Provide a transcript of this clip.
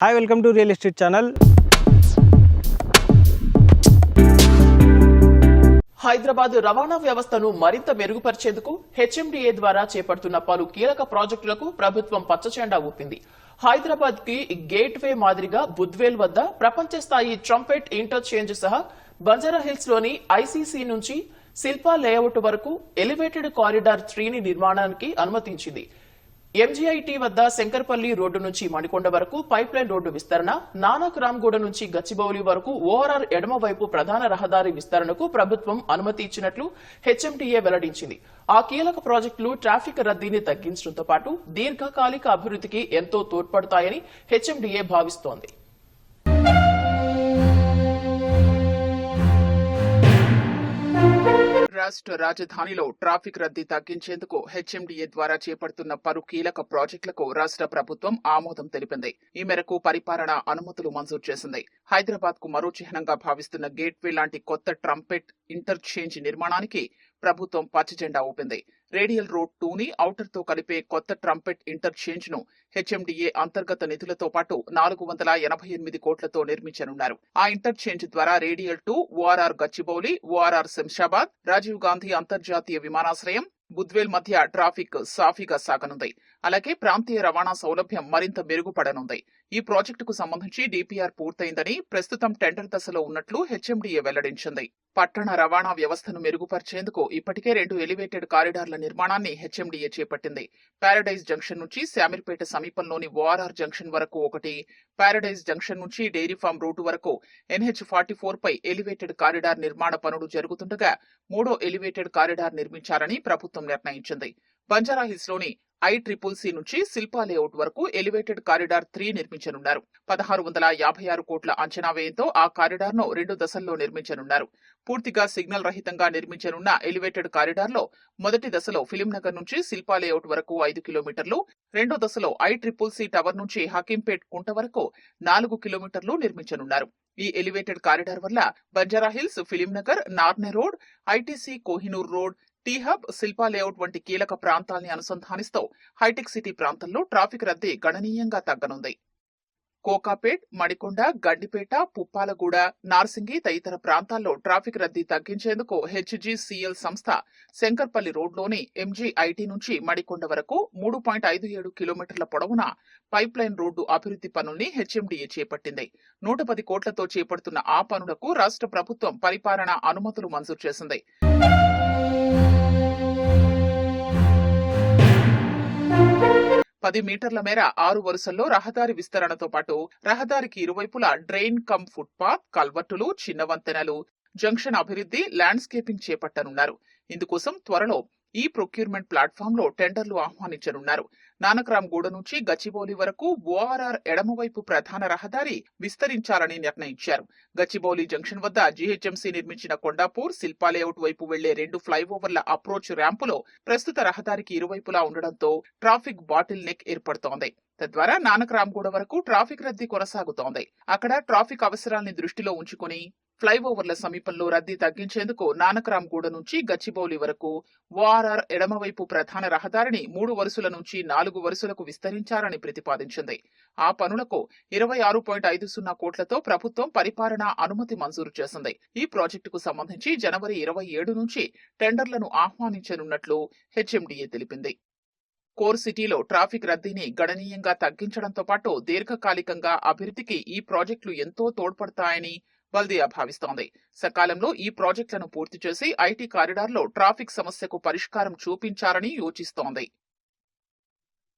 Hi welcome to real estate channel. Hyderabad రవాణా వ్యవస్థను మరింత మెరుగుపరిచేందుకు హెచ్ఎండిఏ ద్వారా చేపడుతున్న పలు కీలక ప్రాజెక్టులకు ప్రభుత్వం పచ్చజెండా ఊపింది. హైదరాబాద్ కి గేట్ వే మాదిరిగా బుద్వేల్ వద్ద ప్రపంచ స్థాయి ట్రంపెట్ ఇంటర్చేంజ్ సహా బంజారాహిల్స్ లోని ఐసీసీ నుంచి శిల్పా లేఅవుట్ వరకు ఎలివేటెడ్ కారిడార్ 3ని నిర్మాణానికి అనుమతించింది. ఎంజీఐటీ వద్ద శంకర్పల్లి రోడ్డు నుంచి మణికొండ వరకు పైప్ లైన్ రోడ్డు విస్తరణ, నానక్ రామ్గూడ నుంచి గచ్చిబౌలి వరకు ఓఆర్ఆర్ ఎడమ వైపు ప్రధాన రహదారి విస్తరణకు ప్రభుత్వం అనుమతి ఇచ్చినట్లు హెచ్ఎండిఏ వెల్లడించింది. ఆ కీలక ప్రాజెక్టులు ట్రాఫిక్ రద్దీని తగ్గించడంతో పాటు దీర్ఘకాలిక అభివృద్ధికి ఎంతో తోడ్పడతాయని హెచ్ఎండిఏ భావిస్తోంది. రాష్ట్ర రాజధానిలో ట్రాఫిక్ రద్దీ తగ్గించేందుకు హెచ్ఎండిఏ ద్వారా చేపడుతున్న పలు కీలక ప్రాజెక్టులకు రాష్ట్ర ప్రభుత్వం ఆమోదం తెలిపింది. ఈ మేరకు పరిపాలన అనుమతులు మంజూరు చేసింది. హైదరాబాద్ కు మరో చిహ్నంగా భావిస్తున్న గేట్వే లాంటి కొత్త ట్రంపెట్ ఇంటర్చేంజ్ నిర్మాణానికి ప్రభుత్వం పచ్చజెండా ఊపింది. రేడియల్ రోడ్ 2ని ఔటర్ తో కలిపే కొత్త ట్రంపెట్ ఇంటర్చేంజ్ ను హెచ్ఎండిఏ అంతర్గత నిధులతో పాటు 488 కోట్లతో నిర్మించనున్నారు. ఆ ఇంటర్చేంజ్ ద్వారా radial 2, ORR Gachibowli, ORR Shamshabad, Rajiv Gandhi అంతర్జాతీయ విమానాశ్రయం, బుద్వేల్ మధ్య ట్రాఫిక్ సాఫీగా సాగనుంది. అలాగే ప్రాంతీయ రవాణా సౌలభ్యం మరింత మెరుగుపడనుంది. ఈ ప్రాజెక్టుకు సంబంధించి డీపీఆర్ పూర్తయిందని, ప్రస్తుతం టెండర్ దశలో ఉన్నట్లు హెచ్ఎండిఏ వెల్లడించింది. పట్టణ రవాణా వ్యవస్థను మెరుగుపరిచేందుకు ఇప్పటికే 2 ఎలివేటెడ్ కారిడార్ల నిర్మాణాన్ని హెచ్ఎండిఏ చేపట్టింది. ప్యారడైజ్ జంక్షన్ నుంచి శామీర్పేట సమీపంలోని ఓఆర్ఆర్ జంక్షన్ వరకు ఒకటి, ప్యారడైజ్ జంక్షన్ నుంచి డైరీ ఫామ్ రోడ్డు వరకు NH44 పై ఎలివేటెడ్ కారిడార్ నిర్మాణ పనులు జరుగుతుండగా 3వ ఎలివేటెడ్ కారిడార్ నిర్మించాలని ప్రభుత్వం నిర్ణయించింది. బంజారాహిల్స్ లోని ICCC నుంచి శిల్పా లేఅవుట్ వరకు ఎలివేటెడ్ కారిడార్ 3 నిర్మించనున్నారు. 1656 కోట్ల అంచనా వ్యయంతో ఆ కారిడార్ ను 2 దశల్లో నిర్మించనున్నారు. పూర్తిగా సిగ్నల్ రహితంగా నిర్మించనున్న ఎలివేటెడ్ కారిడార్ లో మొదటి దశలో ఫిలింనగర్ నుంచి శిల్పా లేఅవుట్ వరకు 5 కిలోమీటర్లు, రెండో దశలో ICCC టవర్ నుంచి హకీంపేట్ కుంట వరకు 4 కిలోమీటర్లు నిర్మించనున్నారు. ఈ ఎలివేటెడ్ కారిడార్ వల్ల Banjara Hills, Film Nagar, Narne road, ITC Kohinoor road, T hub, Shilpa layout వంటి కీలక ప్రాంతాల్ని అనుసంధానిస్తూ హైటెక్ సిటీ ప్రాంతంలో ట్రాఫిక్ రద్దీ గణనీయంగా తగ్గనుంది. కోకాపేట్, మణికొండ, గడ్డిపేట, పుప్పాలగూడ, నార్సింగి తదితర ప్రాంతాల్లో ట్రాఫిక్ రద్దీ తగ్గించేందుకు హెచ్జీసీఎల్ సంస్థ శంకర్పల్లి రోడ్లోని ఎంజీఐటీ నుంచి మణికొండ వరకు 3.57 కిలోమీటర్ల పొడవున పైప్ లైన్ రోడ్డు అభివృద్ధి పనుల్ని హెచ్ఎండిఏ చేపట్టింది. 110 కోట్లతో చేపడుతున్న ఆ పనులకు రాష్ట్ర ప్రభుత్వం పరిపాలన అనుమతులు మంజూరు చేసింది. 10 మీటర్ల మేర 6 వరుసల్లో రహదారి విస్తరణతో పాటు రహదారికి ఇరువైపులా డ్రైన్ కమ్ ఫుట్పాత్, కల్వర్టులు, చిన్న వంతెనలు, జంక్షన్ అభివృద్ధి, ల్యాండ్స్కేపింగ్ చేపట్టనున్నారు. ఇందుకోసం త్వరలో ఈ ప్రొక్యూర్మెంట్ ప్లాట్ఫామ్ లో టెండర్లు ఆహ్వానించనున్నారు. నానక్రామ్గూడ నుంచి గచ్చిబౌలి వరకు ఓఆర్ఆర్ ఎడమవైపు ప్రధాన రహదారి విస్తరించాలని నిర్ణయించారు. గచ్చిబౌలి జంక్షన్ వద్ద జీహెచ్ఎంసీ నిర్మించిన కొండాపూర్, శిల్పా లేఅవుట్ వైపు వెళ్లే 2 ఫ్లైఓవర్ల అప్రోచ్ ర్యాంపులో ప్రస్తుత రహదారికి ఇరువైపులా ఉండడంతో ట్రాఫిక్ బాటిల్ నెక్ ఏర్పడుతోంది. తద్వారా నానక్రామ్గూడ వరకు ట్రాఫిక్ రద్దీ కొనసాగుతోంది. అక్కడ ట్రాఫిక్ అవసరాల్ని దృష్టిలో ఉంచుకుని ఫ్లైఓవర్ల సమీపంలో రద్దీ తగ్గించేందుకు నానక్రామ్గూడ నుంచి గచ్చిబౌలి వరకు ఓఆర్ఆర్ ఎడమవైపు ప్రధాన రహదారిని 3 వరుసల నుంచి 4 వరుసలకు విస్తరించాలని ప్రతిపాదించింది. ఆ పనులకు 26.50 కోట్లతో ప్రభుత్వం పరిపాలన అనుమతి మంజూరు చేసింది. ఈ ప్రాజెక్టుకు సంబంధించి జనవరి 27 నుంచి టెండర్లను ఆహ్వానించనున్నట్లు హెచ్ఎండిఏ తెలిపింది. కోర్ సిటీలో ట్రాఫిక్ రద్దీని గణనీయంగా తగ్గించడంతో పాటు దీర్ఘకాలికంగా అభివృద్ధికి ఈ ప్రాజెక్టులు ఎంతో తోడ్పడతాయని బల్దియా భావిస్తోంది. సకాలంలో ఈ ప్రాజెక్టులను పూర్తి చేసి ఐటీ కారిడార్లో ట్రాఫిక్ సమస్యకు పరిష్కారం చూపించాలని యోచిస్తోంది.